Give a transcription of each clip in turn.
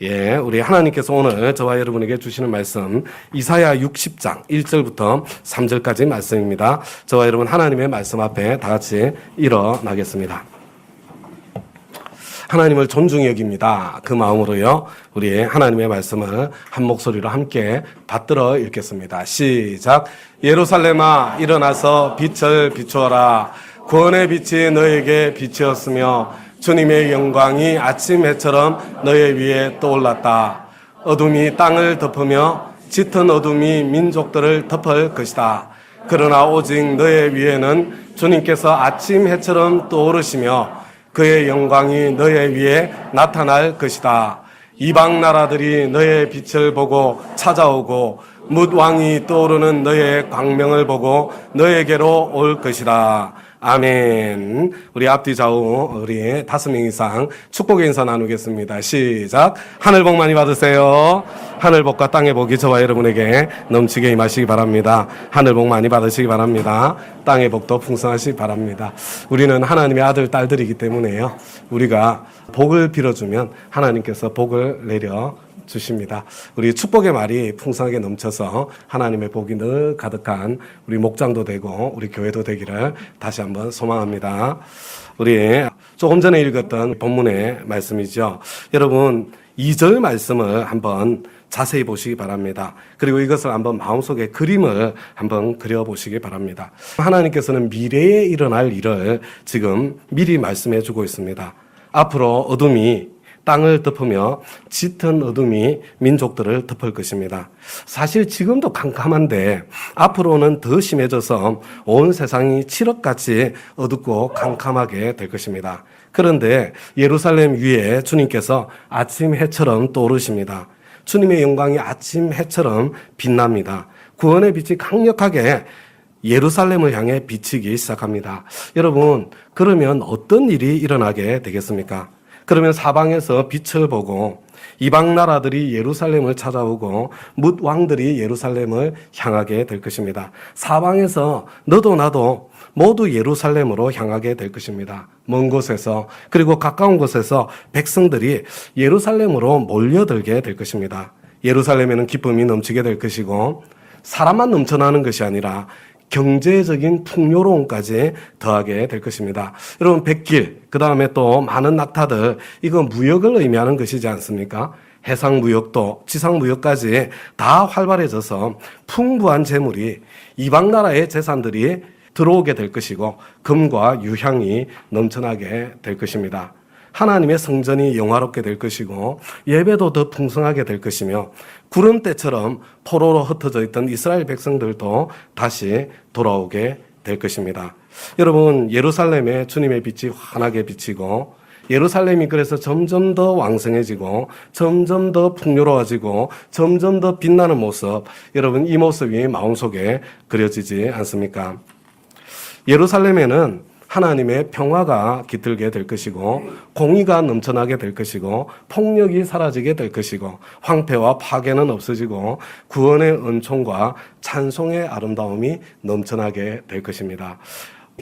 예, 우리 하나님께서 오늘 저와 여러분에게 주시는 말씀 이사야 60장 1절부터 3절까지 말씀입니다. 저와 여러분 하나님의 말씀 앞에 다 같이 일어나겠습니다. 하나님을 존중히 여깁니다. 그 마음으로요, 우리 하나님의 말씀을 한 목소리로 함께 받들어 읽겠습니다. 시작. 예루살렘아 일어나서 빛을 비추어라. 구원의 빛이 너에게 빛이었으며 주님의 영광이 아침 해처럼 너의 위에 떠올랐다. 어둠이 땅을 덮으며 짙은 어둠이 민족들을 덮을 것이다. 그러나 오직 너의 위에는 주님께서 아침 해처럼 떠오르시며 그의 영광이 너의 위에 나타날 것이다. 이방 나라들이 너의 빛을 보고 찾아오고 뭇 왕이 떠오르는 너의 광명을 보고 너에게로 올 것이다. 아멘. 우리 앞뒤 좌우 우리 5명 이상 축복의 인사 나누겠습니다. 시작. 하늘 복 많이 받으세요. 하늘 복과 땅의 복이 저와 여러분에게 넘치게 임하시기 바랍니다. 하늘 복 많이 받으시기 바랍니다. 땅의 복도 풍성하시기 바랍니다. 우리는 하나님의 아들 딸들이기 때문에요, 우리가 복을 빌어주면 하나님께서 복을 내려 주십니다. 우리 축복의 말이 풍성하게 넘쳐서 하나님의 복이 늘 가득한 우리 목장도 되고 우리 교회도 되기를 다시 한번 소망합니다. 우리 조금 전에 읽었던 본문의 말씀이죠. 여러분 2절 말씀을 한번 자세히 보시기 바랍니다. 그리고 이것을 한번 마음속에 그림을 한번 그려보시기 바랍니다. 하나님께서는 미래에 일어날 일을 지금 미리 말씀해 주고 있습니다. 앞으로 어둠이 땅을 덮으며 짙은 어둠이 민족들을 덮을 것입니다. 사실 지금도 캄캄한데 앞으로는 더 심해져서 온 세상이 칠흑같이 어둡고 캄캄하게 될 것입니다. 그런데 예루살렘 위에 주님께서 아침 해처럼 떠오르십니다. 주님의 영광이 아침 해처럼 빛납니다. 구원의 빛이 강력하게 예루살렘을 향해 비치기 시작합니다. 여러분, 그러면 어떤 일이 일어나게 되겠습니까? 그러면 사방에서 빛을 보고 이방 나라들이 예루살렘을 찾아오고 뭇 왕들이 예루살렘을 향하게 될 것입니다. 사방에서 너도 나도 모두 예루살렘으로 향하게 될 것입니다. 먼 곳에서 그리고 가까운 곳에서 백성들이 예루살렘으로 몰려들게 될 것입니다. 예루살렘에는 기쁨이 넘치게 될 것이고 사람만 넘쳐나는 것이 아니라 경제적인 풍요로움까지 더하게 될 것입니다. 여러분 백길, 그 다음에 또 많은 낙타들, 이거 무역을 의미하는 것이지 않습니까? 해상무역도 지상무역까지 다 활발해져서 풍부한 재물이 이방 나라의 재산들이 들어오게 될 것이고 금과 유향이 넘쳐나게 될 것입니다. 하나님의 성전이 영화롭게 될 것이고 예배도 더 풍성하게 될 것이며 구름대처럼 포로로 흩어져 있던 이스라엘 백성들도 다시 돌아오게 될 것입니다. 여러분, 예루살렘에 주님의 빛이 환하게 비치고 예루살렘이 그래서 점점 더 왕성해지고 점점 더 풍요로워지고 점점 더 빛나는 모습, 여러분 이 모습이 마음속에 그려지지 않습니까? 예루살렘에는 하나님의 평화가 깃들게 될 것이고 공의가 넘쳐나게 될 것이고 폭력이 사라지게 될 것이고 황폐와 파괴는 없어지고 구원의 은총과 찬송의 아름다움이 넘쳐나게 될 것입니다.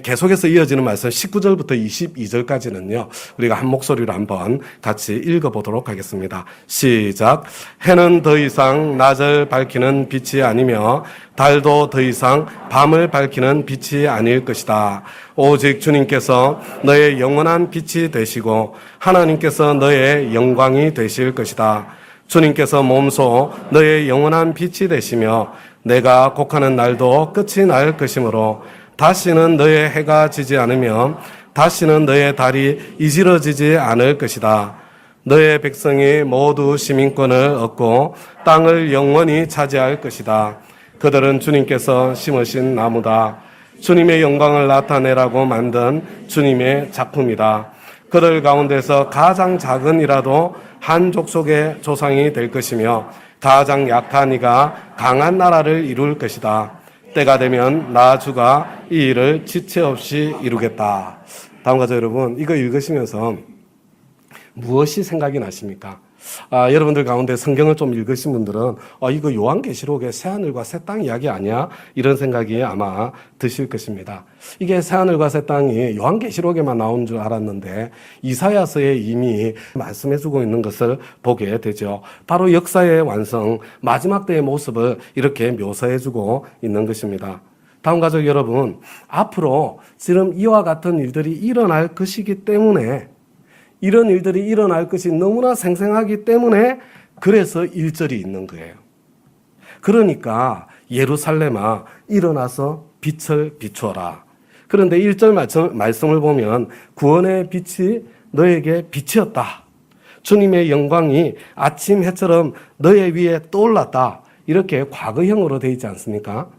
계속해서 이어지는 말씀 19절부터 22절까지는요, 우리가 한 목소리로 한번 같이 읽어보도록 하겠습니다. 시작. 해는 더 이상 낮을 밝히는 빛이 아니며 달도 더 이상 밤을 밝히는 빛이 아닐 것이다. 오직 주님께서 너의 영원한 빛이 되시고 하나님께서 너의 영광이 되실 것이다. 주님께서 몸소 너의 영원한 빛이 되시며 내가 곡하는 날도 끝이 날 것이므로 다시는 너의 해가 지지 않으며 다시는 너의 달이 이지러지지 않을 것이다. 너의 백성이 모두 시민권을 얻고 땅을 영원히 차지할 것이다. 그들은 주님께서 심으신 나무다. 주님의 영광을 나타내라고 만든 주님의 작품이다. 그들 가운데서 가장 작은 이라도 한 족속의 조상이 될 것이며 가장 약한 이가 강한 나라를 이룰 것이다. 때가 되면 나 주가 이 일을 지체 없이 이루겠다. 다음과 저 여러분, 이거 읽으시면서 무엇이 생각이 나십니까? 여러분들 가운데 성경을 좀 읽으신 분들은 이거 요한계시록의 새하늘과 새 땅 이야기 아니야? 이런 생각이 아마 드실 것입니다. 이게 새하늘과 새 땅이 요한계시록에만 나온 줄 알았는데 이사야서에 이미 말씀해주고 있는 것을 보게 되죠. 바로 역사의 완성, 마지막 때의 모습을 이렇게 묘사해주고 있는 것입니다. 다음 가족 여러분, 앞으로 지금 이와 같은 일들이 일어날 것이기 때문에 이런 일들이 일어날 것이 너무나 생생하기 때문에 그래서 1절이 있는 거예요. 그러니까 예루살렘아 일어나서 빛을 비추어라. 그런데 1절 말씀을 보면 구원의 빛이 너에게 빛이었다. 주님의 영광이 아침 해처럼 너의 위에 떠올랐다. 이렇게 과거형으로 되어 있지 않습니까?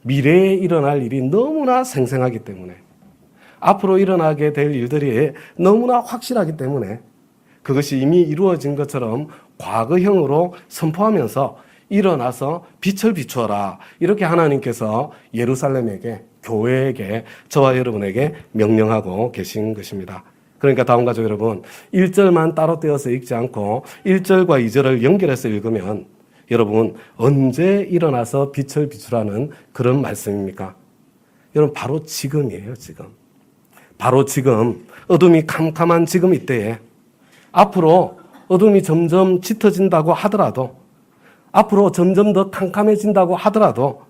미래에 일어날 일이 너무나 생생하기 때문에 앞으로 일어나게 될 일들이 너무나 확실하기 때문에 그것이 이미 이루어진 것처럼 과거형으로 선포하면서 일어나서 빛을 비추어라. 이렇게 하나님께서 예루살렘에게, 교회에게, 저와 여러분에게 명령하고 계신 것입니다. 그러니까 다음 가족 여러분, 1절만 따로 떼어서 읽지 않고 1절과 2절을 연결해서 읽으면 여러분 언제 일어나서 빛을 비추라는 그런 말씀입니까? 여러분 바로 지금이에요. 지금. 바로 지금 어둠이 캄캄한 지금 이때에 앞으로 어둠이 점점 짙어진다고 하더라도 앞으로 점점 더 캄캄해진다고 하더라도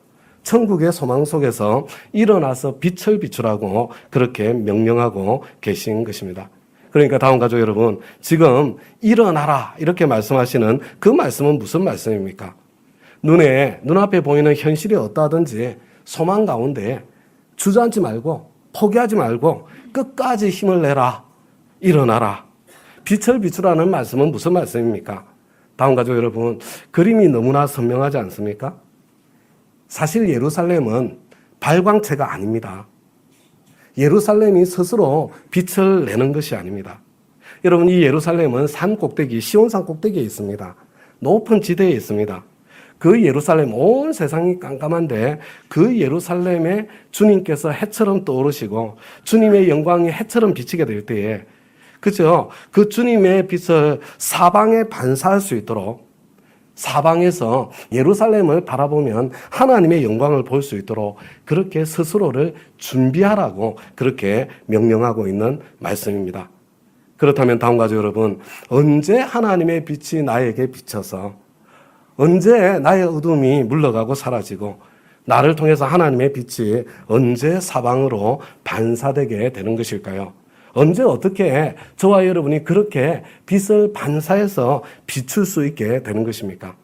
천국의 소망 속에서 일어나서 빛을 비추라고 그렇게 명령하고 계신 것입니다. 그러니까 다음 가족 여러분, 지금 일어나라 이렇게 말씀하시는 그 말씀은 무슨 말씀입니까? 눈앞에 보이는 현실이 어떠하든지 소망 가운데 주저앉지 말고 포기하지 말고 끝까지 힘을 내라. 일어나라. 빛을 비추라는 말씀은 무슨 말씀입니까? 다음 가족 여러분, 그림이 너무나 선명하지 않습니까? 사실 예루살렘은 발광체가 아닙니다. 예루살렘이 스스로 빛을 내는 것이 아닙니다. 여러분, 이 예루살렘은 산 꼭대기, 시온산 꼭대기에 있습니다. 높은 지대에 있습니다. 그 예루살렘, 온 세상이 깜깜한데 그 예루살렘에 주님께서 해처럼 떠오르시고 주님의 영광이 해처럼 비치게 될 때에 그죠? 그 주님의 빛을 사방에 반사할 수 있도록 사방에서 예루살렘을 바라보면 하나님의 영광을 볼 수 있도록 그렇게 스스로를 준비하라고 그렇게 명령하고 있는 말씀입니다. 그렇다면 다음 가족 여러분, 언제 하나님의 빛이 나에게 비쳐서 언제 나의 어둠이 물러가고 사라지고 나를 통해서 하나님의 빛이 언제 사방으로 반사되게 되는 것일까요? 언제 어떻게 저와 여러분이 그렇게 빛을 반사해서 비출 수 있게 되는 것입니까?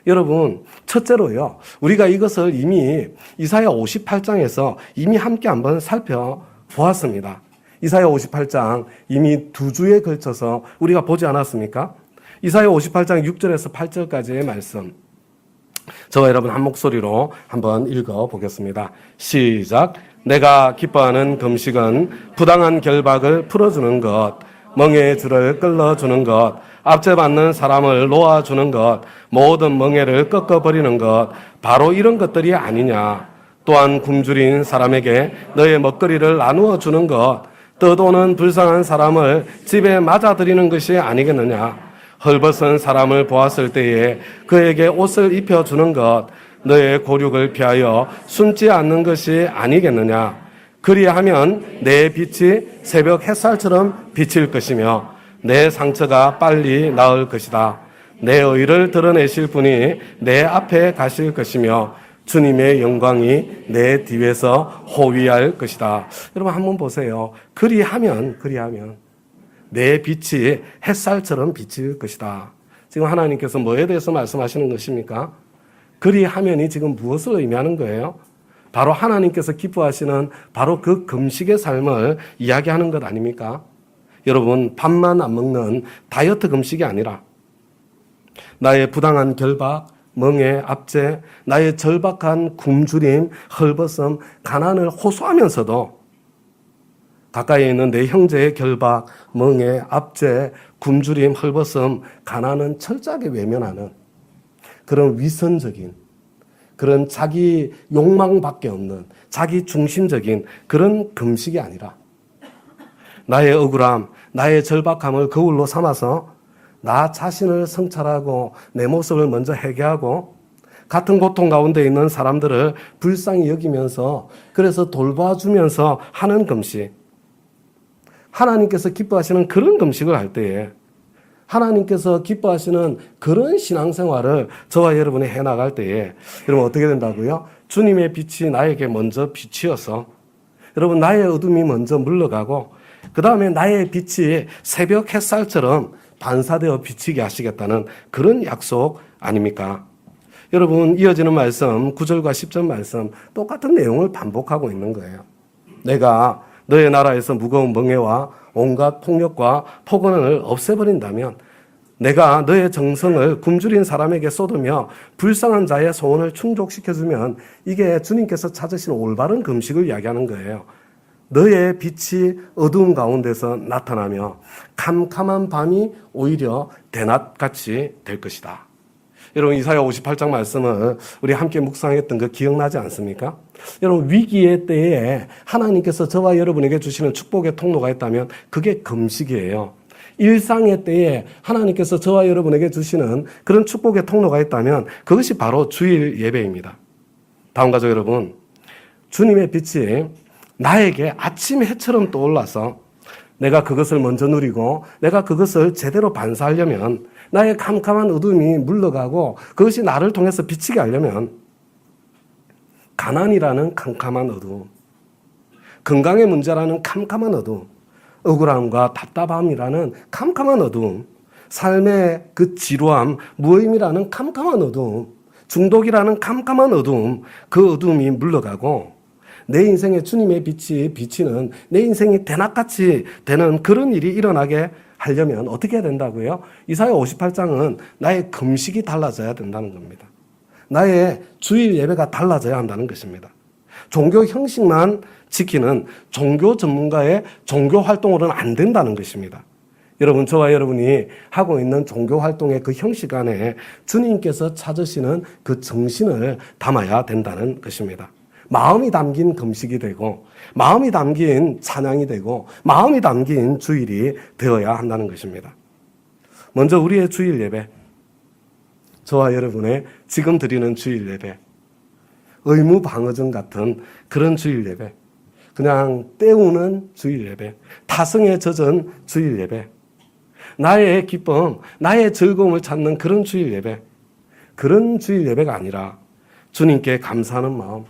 여러분, 첫째로요, 우리가 이것을 이미 이사야 58장에서 이미 함께 한번 살펴보았습니다. 이사야 58장 이미 2주에 걸쳐서 우리가 보지 않았습니까? 이사야 58장 6절에서 8절까지의 말씀. 저와 여러분 한 목소리로 한번 읽어보겠습니다. 시작. 내가 기뻐하는 금식은 부당한 결박을 풀어주는 것, 멍에의 줄을 끌어주는 것, 압제받는 사람을 놓아주는 것, 모든 멍에를 꺾어버리는 것, 바로 이런 것들이 아니냐. 또한 굶주린 사람에게 너의 먹거리를 나누어 주는 것, 떠도는 불쌍한 사람을 집에 맞아들이는 것이 아니겠느냐. 헐벗은 사람을 보았을 때에 그에게 옷을 입혀주는 것, 너의 고륙을 피하여 숨지 않는 것이 아니겠느냐. 그리하면 내 빛이 새벽 햇살처럼 비칠 것이며 내 상처가 빨리 나을 것이다. 내 의를 드러내실 분이 내 앞에 가실 것이며 주님의 영광이 내 뒤에서 호위할 것이다. 여러분 한번 보세요. 그리하면 내 빛이 햇살처럼 비칠 것이다. 지금 하나님께서 뭐에 대해서 말씀하시는 것입니까? 그리하면이 지금 무엇을 의미하는 거예요? 바로 하나님께서 기뻐하시는 바로 그 금식의 삶을 이야기하는 것 아닙니까? 여러분, 밥만 안 먹는 다이어트 금식이 아니라 나의 부당한 결박, 멍에, 압제, 나의 절박한 굶주림, 헐벗음, 가난을 호소하면서도 가까이 있는 내 형제의 결박, 멍에, 압제, 굶주림, 헐벗음, 가난은 철저하게 외면하는 그런 위선적인, 그런 자기 욕망밖에 없는 자기 중심적인 그런 금식이 아니라 나의 억울함, 나의 절박함을 거울로 삼아서 나 자신을 성찰하고 내 모습을 먼저 회개하고 같은 고통 가운데 있는 사람들을 불쌍히 여기면서 그래서 돌봐주면서 하는 금식. 하나님께서 기뻐하시는 그런 금식을 할 때에 하나님께서 기뻐하시는 그런 신앙생활을 저와 여러분이 해나갈 때에 여러분 어떻게 된다고요? 주님의 빛이 나에게 먼저 비치어서 여러분 나의 어둠이 먼저 물러가고 그 다음에 나의 빛이 새벽 햇살처럼 반사되어 비치게 하시겠다는 그런 약속 아닙니까? 여러분 이어지는 말씀 9절과 10절 말씀 똑같은 내용을 반복하고 있는 거예요. 내가 너의 나라에서 무거운 멍에와 온갖 폭력과 폭언을 없애버린다면 내가 너의 정성을 굶주린 사람에게 쏟으며 불쌍한 자의 소원을 충족시켜주면 이게 주님께서 찾으신 올바른 금식을 이야기하는 거예요. 너의 빛이 어두운 가운데서 나타나며 캄캄한 밤이 오히려 대낮같이 될 것이다. 여러분 이사야 58장 말씀을 우리 함께 묵상했던 거 기억나지 않습니까? 여러분 위기의 때에 하나님께서 저와 여러분에게 주시는 축복의 통로가 있다면 그게 금식이에요. 일상의 때에 하나님께서 저와 여러분에게 주시는 그런 축복의 통로가 있다면 그것이 바로 주일 예배입니다. 다음 가족 여러분, 주님의 빛이 나에게 아침 해처럼 떠올라서 내가 그것을 먼저 누리고 내가 그것을 제대로 반사하려면 나의 캄캄한 어둠이 물러가고 그것이 나를 통해서 비치게 하려면 가난이라는 캄캄한 어둠, 건강의 문제라는 캄캄한 어둠, 억울함과 답답함이라는 캄캄한 어둠, 삶의 그 지루함, 무의미라는 캄캄한 어둠, 중독이라는 캄캄한 어둠, 그 어둠이 물러가고 내 인생에 주님의 빛이 비치는 내 인생이 대낮같이 되는 그런 일이 일어나게 하려면 어떻게 해야 된다고요? 이사야 58장은 나의 금식이 달라져야 된다는 겁니다. 나의 주일 예배가 달라져야 한다는 것입니다. 종교 형식만 지키는 종교 전문가의 종교 활동으로는 안 된다는 것입니다. 여러분, 저와 여러분이 하고 있는 종교 활동의 그 형식 안에 주님께서 찾으시는 그 정신을 담아야 된다는 것입니다. 마음이 담긴 금식이 되고 마음이 담긴 찬양이 되고 마음이 담긴 주일이 되어야 한다는 것입니다. 먼저 우리의 주일 예배, 저와 여러분의 지금 드리는 주일 예배, 의무방어전 같은 그런 주일 예배, 그냥 때우는 주일 예배, 타성에 젖은 주일 예배, 나의 기쁨, 나의 즐거움을 찾는 그런 주일 예배, 그런 주일 예배가 아니라 주님께 감사하는 마음,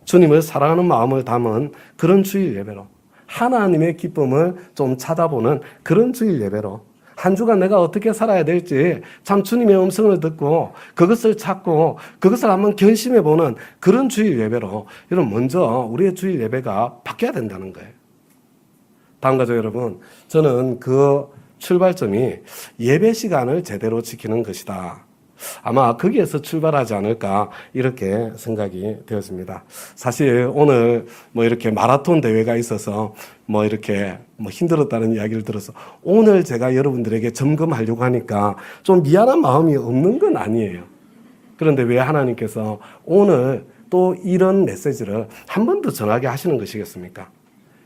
주님을 사랑하는 마음을 담은 그런 주일 예배로, 하나님의 기쁨을 좀 찾아보는 그런 주일 예배로, 한 주간 내가 어떻게 살아야 될지 참 주님의 음성을 듣고 그것을 찾고 그것을 한번 결심해보는 그런 주일 예배로, 여러분 먼저 우리의 주일 예배가 바뀌어야 된다는 거예요. 다음 가족 여러분, 저는 그 출발점이 예배 시간을 제대로 지키는 것이다. 아마 거기에서 출발하지 않을까 이렇게 생각이 되었습니다. 사실 오늘 이렇게 마라톤 대회가 있어서 이렇게 힘들었다는 이야기를 들어서 오늘 제가 여러분들에게 점검하려고 하니까 좀 미안한 마음이 없는 건 아니에요. 그런데 왜 하나님께서 오늘 또 이런 메시지를 한 번 더 전하게 하시는 것이겠습니까?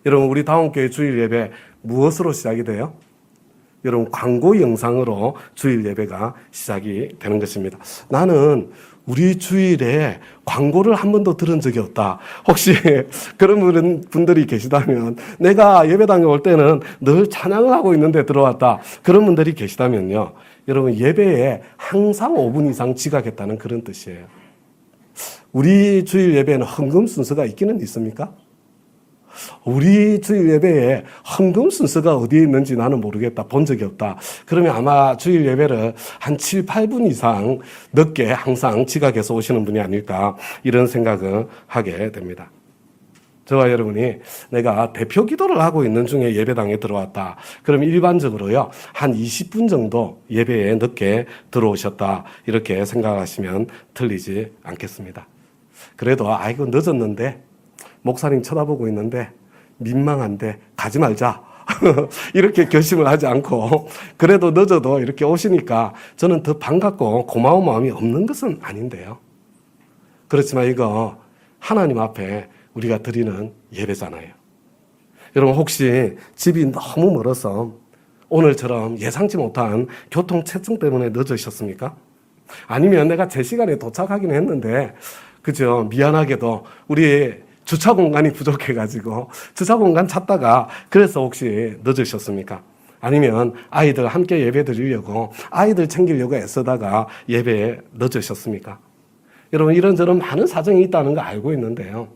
여러분, 우리 다음교회 주일 예배 무엇으로 시작이 돼요? 여러분, 광고 영상으로 주일 예배가 시작이 되는 것입니다. 나는 우리 주일에 광고를 한 번도 들은 적이 없다. 혹시 그런 분들이 계시다면, 내가 예배당에 올 때는 늘 찬양을 하고 있는데 들어왔다. 그런 분들이 계시다면요, 여러분 예배에 항상 5분 이상 지각했다는 그런 뜻이에요. 우리 주일 예배에는 헌금 순서가 있기는 있습니까? 우리 주일 예배에 헌금 순서가 어디에 있는지 나는 모르겠다. 본 적이 없다. 그러면 아마 주일 예배를 한 7, 8분 이상 늦게 항상 지각해서 오시는 분이 아닐까, 이런 생각을 하게 됩니다. 저와 여러분이 내가 대표 기도를 하고 있는 중에 예배당에 들어왔다. 그럼 일반적으로요, 한 20분 정도 예배에 늦게 들어오셨다. 이렇게 생각하시면 틀리지 않겠습니다. 그래도 아이고 늦었는데 목사님 쳐다보고 있는데 민망한데 가지 말자 이렇게 결심을 하지 않고, 그래도 늦어도 이렇게 오시니까 저는 더 반갑고 고마운 마음이 없는 것은 아닌데요. 그렇지만 이거 하나님 앞에 우리가 드리는 예배잖아요. 여러분, 혹시 집이 너무 멀어서 오늘처럼 예상치 못한 교통체증 때문에 늦으셨습니까? 아니면 내가 제 시간에 도착하긴 했는데, 그죠? 미안하게도 우리 주차 공간이 부족해가지고 주차 공간 찾다가 그래서 혹시 늦으셨습니까? 아니면 아이들 함께 예배 드리려고 아이들 챙기려고 애쓰다가 예배에 늦으셨습니까? 여러분, 이런저런 많은 사정이 있다는 거 알고 있는데요.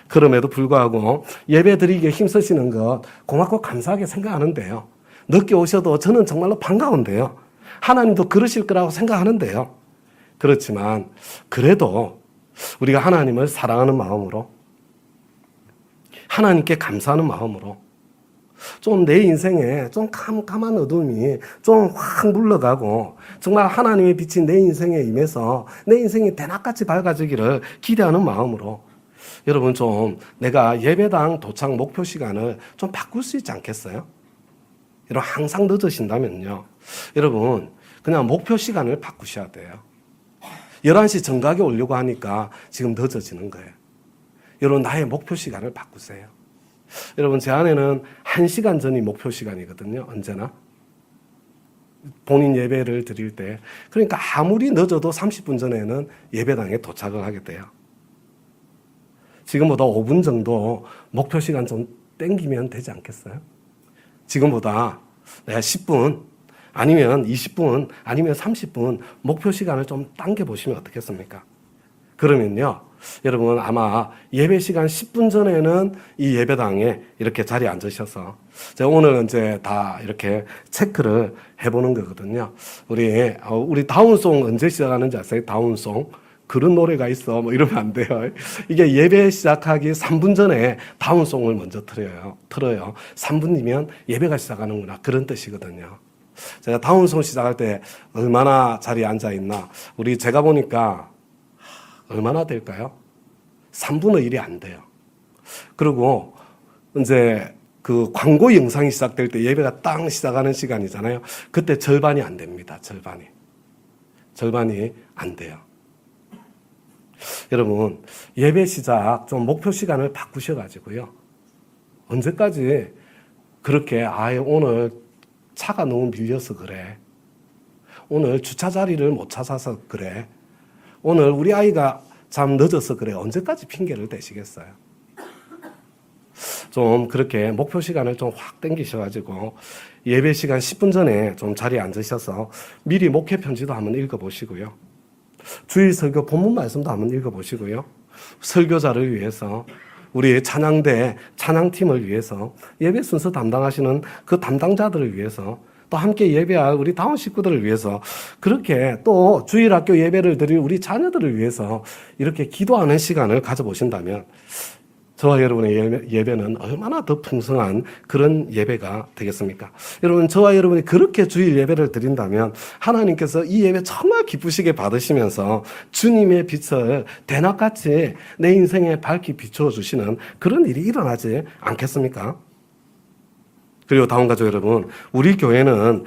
그럼에도 불구하고 예배 드리기에 힘쓰시는 것 고맙고 감사하게 생각하는데요. 늦게 오셔도 저는 정말로 반가운데요. 하나님도 그러실 거라고 생각하는데요. 그렇지만 그래도 우리가 하나님을 사랑하는 마음으로, 하나님께 감사하는 마음으로 좀 내 인생에 좀 캄캄한 어둠이 좀 확 물러가고 정말 하나님의 빛이 내 인생에 임해서 내 인생이 대낮같이 밝아지기를 기대하는 마음으로 여러분, 좀 내가 예배당 도착 목표 시간을 좀 바꿀 수 있지 않겠어요? 여러분, 항상 늦으신다면요, 여러분 그냥 목표 시간을 바꾸셔야 돼요. 11시 정각에 오려고 하니까 지금 늦어지는 거예요. 여러분, 나의 목표 시간을 바꾸세요. 여러분, 제 안에는 1시간 전이 목표 시간이거든요. 언제나. 본인 예배를 드릴 때. 그러니까 아무리 늦어도 30분 전에는 예배당에 도착을 하게 돼요. 지금보다 5분 정도 목표 시간 좀 땡기면 되지 않겠어요? 지금보다 내가 10분, 아니면 20분, 아니면 30분 목표 시간을 좀 당겨보시면 어떻겠습니까? 그러면요, 여러분 아마 예배 시간 10분 전에는 이 예배당에 이렇게 자리에 앉으셔서, 제가 오늘 이제 다 이렇게 체크를 해보는 거거든요. 우리 다운송 언제 시작하는지 아세요? 다운송. 그런 노래가 있어. 뭐 이러면 안 돼요. 이게 예배 시작하기 3분 전에 다운송을 먼저 틀어요. 3분이면 예배가 시작하는구나. 그런 뜻이거든요. 제가 다운송 시작할 때 얼마나 자리에 앉아있나. 제가 보니까 얼마나 될까요? 3분의 1이 안 돼요. 그리고 이제 그 광고 영상이 시작될 때 예배가 딱 시작하는 시간이잖아요. 그때 절반이 안 됩니다. 절반이 안 돼요. 여러분, 예배 시작 좀 목표 시간을 바꾸셔가지고요. 언제까지 그렇게 오늘 차가 너무 밀려서 그래. 오늘 주차 자리를 못 찾아서 그래. 오늘 우리 아이가 참 늦어서 그래. 언제까지 핑계를 대시겠어요? 좀 그렇게 목표 시간을 좀 확 당기셔가지고 예배 시간 10분 전에 좀 자리에 앉으셔서 미리 목회 편지도 한번 읽어보시고요. 주일 설교 본문 말씀도 한번 읽어보시고요. 설교자를 위해서, 우리 찬양대 찬양팀을 위해서, 예배 순서 담당하시는 그 담당자들을 위해서, 또 함께 예배할 우리 다운 식구들을 위해서, 그렇게 또 주일학교 예배를 드릴 우리 자녀들을 위해서 이렇게 기도하는 시간을 가져보신다면 저와 여러분의 예배는 얼마나 더 풍성한 그런 예배가 되겠습니까? 여러분, 저와 여러분이 그렇게 주일 예배를 드린다면 하나님께서 이 예배 정말 기쁘시게 받으시면서 주님의 빛을 대낮같이 내 인생에 밝히 비추어 주시는 그런 일이 일어나지 않겠습니까? 그리고 다음 가족 여러분, 우리 교회는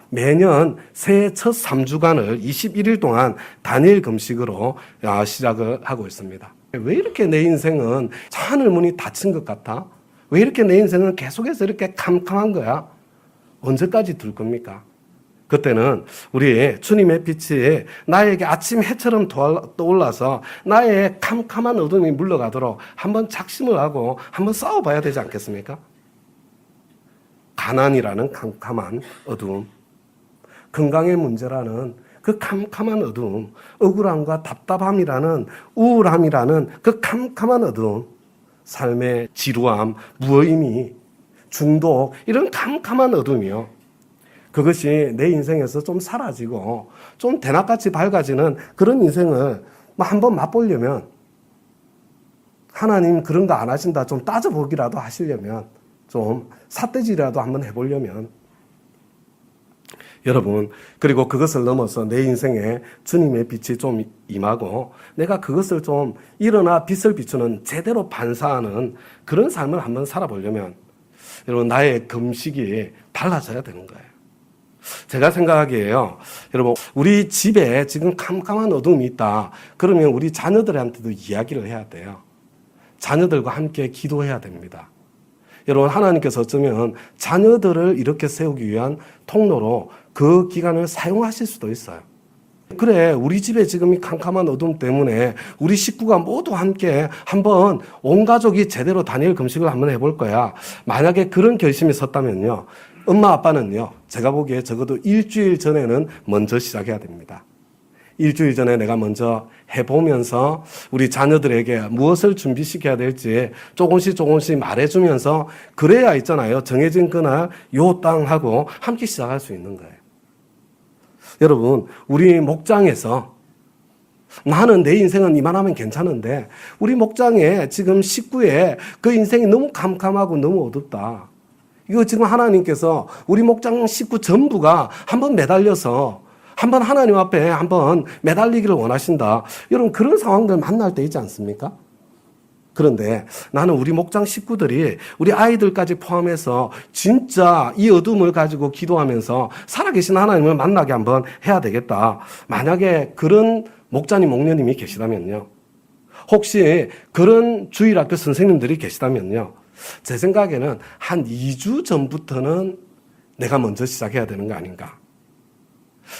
매년 새해 첫 3주간을 21일 동안 단일 금식으로 시작을 하고 있습니다. 왜 이렇게 내 인생은 하늘 문이 닫힌 것 같아? 왜 이렇게 내 인생은 계속해서 이렇게 캄캄한 거야? 언제까지 둘 겁니까? 그때는 우리 주님의 빛이 나에게 아침 해처럼 떠올라서 나의 캄캄한 어둠이 물러가도록 한번 작심을 하고 한번 싸워봐야 되지 않겠습니까? 가난이라는 캄캄한 어둠, 건강의 문제라는 그 캄캄한 어둠, 억울함과 답답함이라는, 우울함이라는 그 캄캄한 어둠, 삶의 지루함, 무의미, 중독, 이런 캄캄한 어둠이요. 그것이 내 인생에서 좀 사라지고 좀 대낮같이 밝아지는 그런 인생을 한번 맛보려면, 하나님 그런 거 안 하신다 좀 따져보기라도 하시려면, 좀 삿대질이라도 한번 해보려면, 여러분, 그리고 그것을 넘어서 내 인생에 주님의 빛이 좀 임하고 내가 그것을 좀 일어나 빛을 비추는, 제대로 반사하는 그런 삶을 한번 살아보려면 여러분, 나의 금식이 달라져야 되는 거예요. 제가 생각하기에요, 여러분, 우리 집에 지금 캄캄한 어둠이 있다. 그러면 우리 자녀들한테도 이야기를 해야 돼요. 자녀들과 함께 기도해야 됩니다. 여러분, 하나님께서 어쩌면 자녀들을 이렇게 세우기 위한 통로로 그 기간을 사용하실 수도 있어요. 그래, 우리 집에 지금 이 캄캄한 어둠 때문에 우리 식구가 모두 함께 한번 온 가족이 제대로 다니엘 금식을 한번 해볼 거야. 만약에 그런 결심이 섰다면요, 엄마 아빠는요, 제가 보기에 적어도 일주일 전에는 먼저 시작해야 됩니다. 일주일 전에 내가 먼저 해보면서 우리 자녀들에게 무엇을 준비시켜야 될지 조금씩 말해주면서, 그래야 있잖아요, 정해진 그날 요 땅하고 함께 시작할 수 있는 거예요. 여러분, 우리 목장에서 나는 내 인생은 이만하면 괜찮은데 우리 목장에 지금 식구의 그 인생이 너무 캄캄하고 너무 어둡다. 이거 지금 하나님께서 우리 목장 식구 전부가 한번 매달려서 한번 하나님 앞에 한번 매달리기를 원하신다. 여러분, 그런 상황들 만날 때 있지 않습니까? 그런데 나는 우리 목장 식구들이 우리 아이들까지 포함해서 진짜 이 어둠을 가지고 기도하면서 살아계신 하나님을 만나게 한번 해야 되겠다. 만약에 그런 목자님, 목녀님이 계시다면요. 혹시 그런 주일학교 선생님들이 계시다면요. 제 생각에는 한 2주 전부터는 내가 먼저 시작해야 되는 거 아닌가.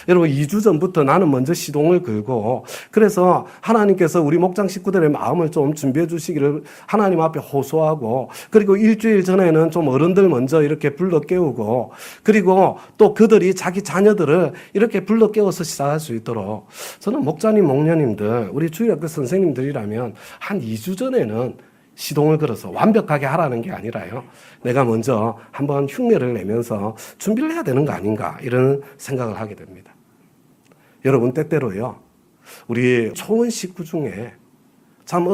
여러분, 2주 전부터 나는 먼저 시동을 걸고, 그래서 하나님께서 우리 목장 식구들의 마음을 좀 준비해 주시기를 하나님 앞에 호소하고, 그리고 일주일 전에는 좀 어른들 먼저 이렇게 불러 깨우고, 그리고 또 그들이 자기 자녀들을 이렇게 불러 깨워서 시작할 수 있도록, 저는 목자님, 목녀님들, 우리 주일학교 선생님들이라면 한 2주 전에는 시동을 걸어서 완벽하게 하라는 게 아니라요, 내가 먼저 한번 흉내를 내면서 준비를 해야 되는 거 아닌가, 이런 생각을 하게 됩니다. 여러분, 때때로요, 우리 초원 식구 중에 참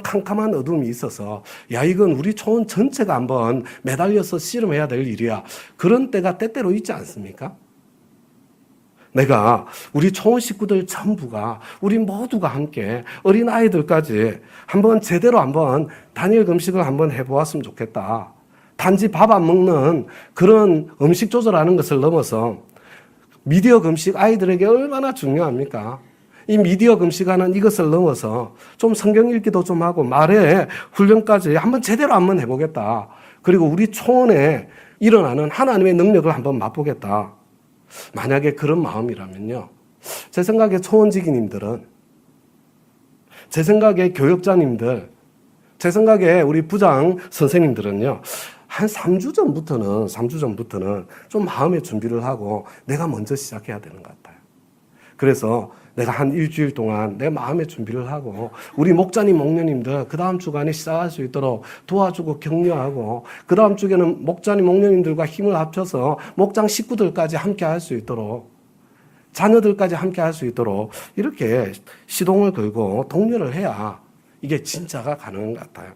캄캄한 어둠이 있어서, 야, 이건 우리 초원 전체가 한번 매달려서 씨름해야 될 일이야, 그런 때가 때때로 있지 않습니까? 내가 우리 초원 식구들 전부가, 우리 모두가 함께 어린 아이들까지 한번 제대로 한번 다니엘 금식을 한번 해보았으면 좋겠다. 단지 밥 안 먹는 그런 음식 조절하는 것을 넘어서 미디어 금식, 아이들에게 얼마나 중요합니까? 이 미디어 금식하는 이것을 넘어서 좀 성경 읽기도 좀 하고 말의 훈련까지 한번 제대로 한번 해보겠다. 그리고 우리 초원에 일어나는 하나님의 능력을 한번 맛보겠다. 만약에 그런 마음이라면요, 제 생각에 초원지기님들은, 제 생각에 교역자님들, 제 생각에 우리 부장 선생님들은요, 한 3주 전부터는 좀 마음의 준비를 하고 내가 먼저 시작해야 되는 것 같아요. 그래서 내가 한 일주일 동안 내 마음의 준비를 하고 우리 목자님, 목녀님들 그 다음 주간에 시작할 수 있도록 도와주고 격려하고, 그 다음 주에는 목자님, 목녀님들과 힘을 합쳐서 목장 식구들까지 함께 할 수 있도록, 자녀들까지 함께 할 수 있도록 이렇게 시동을 걸고 독려를 해야 이게 진짜가 가능한 것 같아요.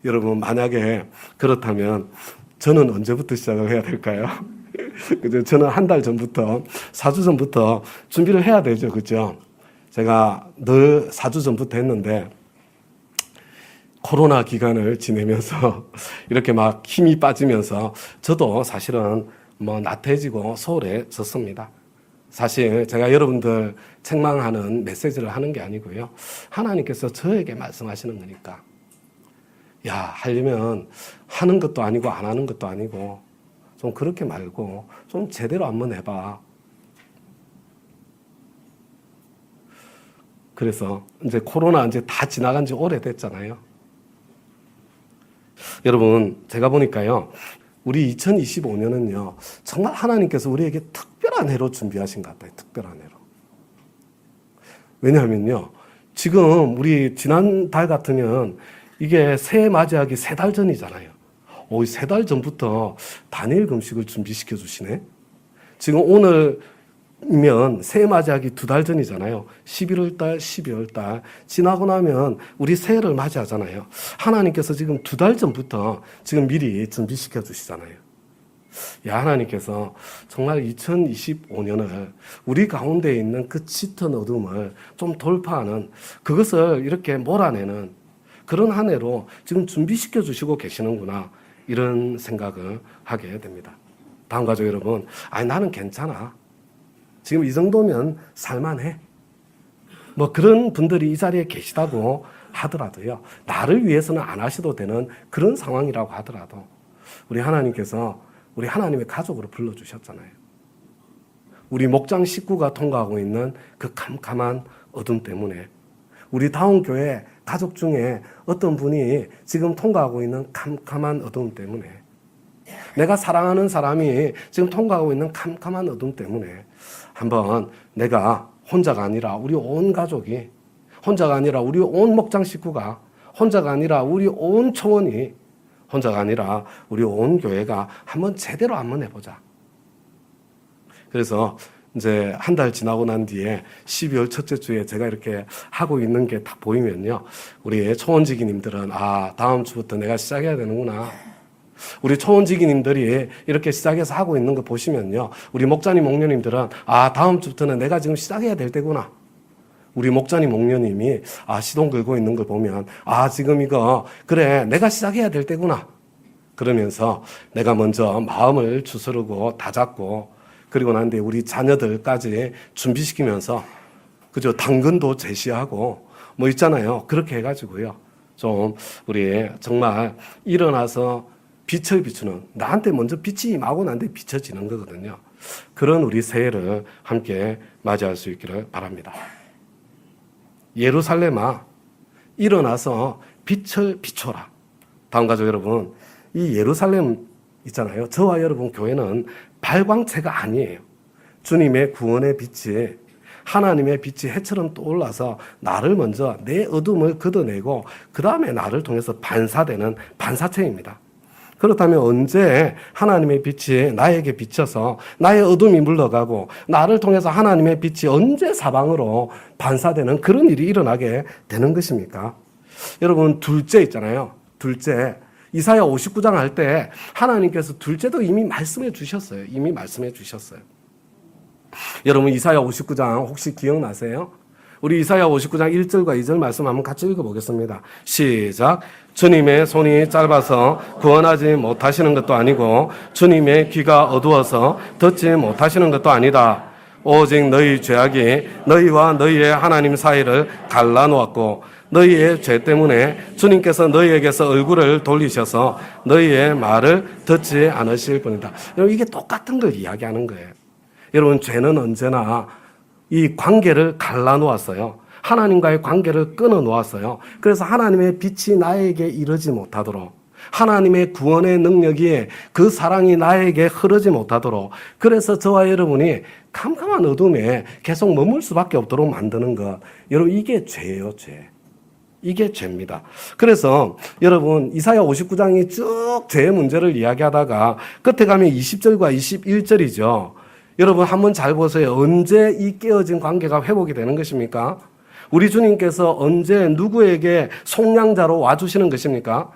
여러분, 만약에 그렇다면 저는 언제부터 시작을 해야 될까요? 그죠? 저는 한 달 전부터, 4주 전부터 준비를 해야 되죠. 그죠? 제가 늘 4주 전부터 했는데, 코로나 기간을 지내면서 이렇게 막 힘이 빠지면서 저도 사실은 나태해지고 소홀해졌습니다. 사실 제가 여러분들 책망하는 메시지를 하는 게 아니고요, 하나님께서 저에게 말씀하시는 거니까, 야, 하려면 하는 것도 아니고 안 하는 것도 아니고 좀 그렇게 말고 좀 제대로 한번 해봐. 그래서 이제 코로나 이제 다 지나간 지 오래됐잖아요. 여러분, 제가 보니까요, 우리 2025년은요, 정말 하나님께서 우리에게 특별한 해로 준비하신 것 같아요. 특별한 해로. 왜냐하면요, 지금 우리 지난달 같으면 이게 새해 맞이하기 3달 전이잖아요. 3달 전부터 다니엘 금식을 준비시켜 주시네. 지금 오늘이면 새해 맞이하기 2달 전이잖아요. 11월 달, 12월 달 지나고 나면 우리 새해를 맞이하잖아요. 하나님께서 지금 2달 전부터 지금 미리 준비시켜 주시잖아요. 야, 하나님께서 정말 2025년을 우리 가운데 있는 그 짙은 어둠을 좀 돌파하는, 그것을 이렇게 몰아내는 그런 한 해로 지금 준비시켜 주시고 계시는구나, 이런 생각을 하게 됩니다. 다음 가족 여러분, 나는 괜찮아. 지금 이 정도면 살만해. 뭐 그런 분들이 이 자리에 계시다고 하더라도요, 나를 위해서는 안 하셔도 되는 그런 상황이라고 하더라도 우리 하나님께서 우리 하나님의 가족으로 불러주셨잖아요. 우리 목장 식구가 통과하고 있는 그 캄캄한 어둠 때문에, 우리 다운 교회 가족 중에 어떤 분이 지금 통과하고 있는 캄캄한 어둠 때문에, 내가 사랑하는 사람이 지금 통과하고 있는 캄캄한 어둠 때문에 한번 내가 혼자가 아니라 우리 온 가족이, 혼자가 아니라 우리 온 목장 식구가, 혼자가 아니라 우리 온 초원이, 혼자가 아니라 우리 온 교회가 한번 제대로 한번 해보자. 그래서 이제 한 달 지나고 난 뒤에 12월 첫째 주에 제가 이렇게 하고 있는 게 딱 보이면요, 우리 초원지기님들은 다음 주부터 내가 시작해야 되는구나. 우리 초원지기님들이 이렇게 시작해서 하고 있는 거 보시면요, 우리 목자님, 목녀님들은 다음 주부터는 내가 지금 시작해야 될 때구나. 우리 목자님, 목녀님이 시동 걸고 있는 걸 보면 지금 이거 그래 내가 시작해야 될 때구나. 그러면서 내가 먼저 마음을 추스르고 다잡고, 그리고 난 뒤에 우리 자녀들까지 준비시키면서, 그죠? 당근도 제시하고 뭐 있잖아요. 그렇게 해가지고요, 좀 우리 정말 일어나서 빛을 비추는, 나한테 먼저 빛이 임하고 나한테 비춰지는 거거든요. 그런 우리 새해를 함께 맞이할 수 있기를 바랍니다. 예루살렘아, 일어나서 빛을 비춰라. 다음 가족 여러분, 이 예루살렘 있잖아요. 저와 여러분 교회는 발광체가 아니에요. 주님의 구원의 빛이, 하나님의 빛이 해처럼 떠올라서 나를 먼저, 내 어둠을 걷어내고 그 다음에 나를 통해서 반사되는 반사체입니다. 그렇다면 언제 하나님의 빛이 나에게 비쳐서 나의 어둠이 물러가고 나를 통해서 하나님의 빛이 언제 사방으로 반사되는 그런 일이 일어나게 되는 것입니까? 여러분, 둘째 있잖아요. 둘째. 이사야 59장 할 때 하나님께서 둘째도 이미 말씀해 주셨어요. 이미 말씀해 주셨어요. 여러분, 이사야 59장 혹시 기억나세요? 우리 이사야 59장 1절과 2절 말씀 한번 같이 읽어보겠습니다. 시작. 주님의 손이 짧아서 구원하지 못하시는 것도 아니고 주님의 귀가 어두워서 듣지 못하시는 것도 아니다. 오직 너희 죄악이 너희와 너희의 하나님 사이를 갈라놓았고 너희의 죄 때문에 주님께서 너희에게서 얼굴을 돌리셔서 너희의 말을 듣지 않으실 뿐이다. 여러분, 이게 똑같은 걸 이야기하는 거예요. 여러분, 죄는 언제나 이 관계를 갈라놓았어요. 하나님과의 관계를 끊어놓았어요. 그래서 하나님의 빛이 나에게 이르지 못하도록, 하나님의 구원의 능력이, 그 사랑이 나에게 흐르지 못하도록, 그래서 저와 여러분이 캄캄한 어둠에 계속 머물 수밖에 없도록 만드는 것, 여러분, 이게 죄예요. 죄. 이게 죄입니다. 그래서 여러분, 이사야 59장이 쭉 죄의 문제를 이야기하다가 끝에 가면 20절과 21절이죠. 여러분, 한번 잘 보세요. 언제 이 깨어진 관계가 회복이 되는 것입니까? 우리 주님께서 언제 누구에게 속량자로 와주시는 것입니까?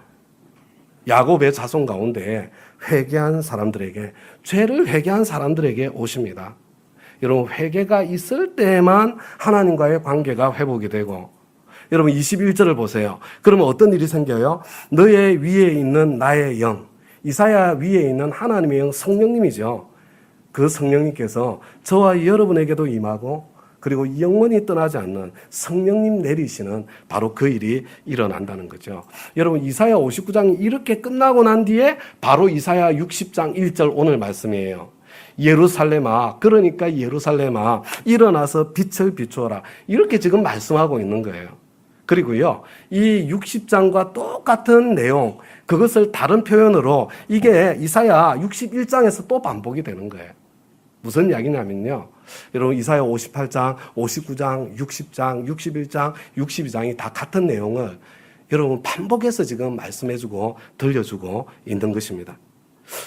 야곱의 자손 가운데 회개한 사람들에게, 죄를 회개한 사람들에게 오십니다. 여러분, 회개가 있을 때만 하나님과의 관계가 회복이 되고, 여러분 21절을 보세요. 그러면 어떤 일이 생겨요? 너의 위에 있는 나의 영, 이사야 위에 있는 하나님의 영, 성령님이죠. 그 성령님께서 저와 여러분에게도 임하고, 그리고 영원히 떠나지 않는 성령님 내리시는 바로 그 일이 일어난다는 거죠. 여러분, 이사야 59장이 이렇게 끝나고 난 뒤에 바로 이사야 60장 1절 오늘 말씀이에요. 예루살렘아, 그러니까 예루살렘아, 일어나서 빛을 비추어라. 이렇게 지금 말씀하고 있는 거예요. 그리고요, 이 60장과 똑같은 내용, 그것을 다른 표현으로 이게 이사야 61장에서 또 반복이 되는 거예요. 무슨 이야기냐면요, 여러분, 이사야 58장, 59장, 60장, 61장, 62장이 다 같은 내용을 여러분 반복해서 지금 말씀해주고 들려주고 있는 것입니다.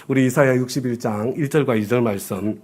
우리 이사야 61장 1절과 2절 말씀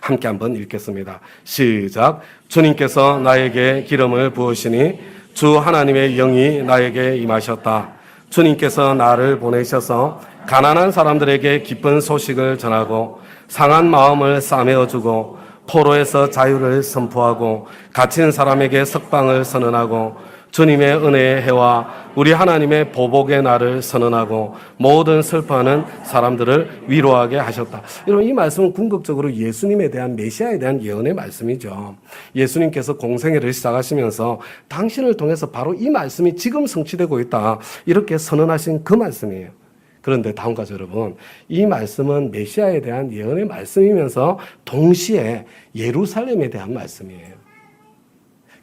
함께 한번 읽겠습니다. 시작. 주님께서 나에게 기름을 부으시니 주 하나님의 영이 나에게 임하셨다. 주님께서 나를 보내셔서 가난한 사람들에게 기쁜 소식을 전하고 상한 마음을 싸매어주고 포로에서 자유를 선포하고 갇힌 사람에게 석방을 선언하고 주님의 은혜의 해와 우리 하나님의 보복의 날을 선언하고 모든 슬퍼하는 사람들을 위로하게 하셨다. 여러분, 이 말씀은 궁극적으로 예수님에 대한 메시아에 대한 예언의 말씀이죠. 예수님께서 공생애를 시작하시면서 당신을 통해서 바로 이 말씀이 지금 성취되고 있다, 이렇게 선언하신 그 말씀이에요. 그런데 다음까지 여러분, 이 말씀은 메시아에 대한 예언의 말씀이면서 동시에 예루살렘에 대한 말씀이에요.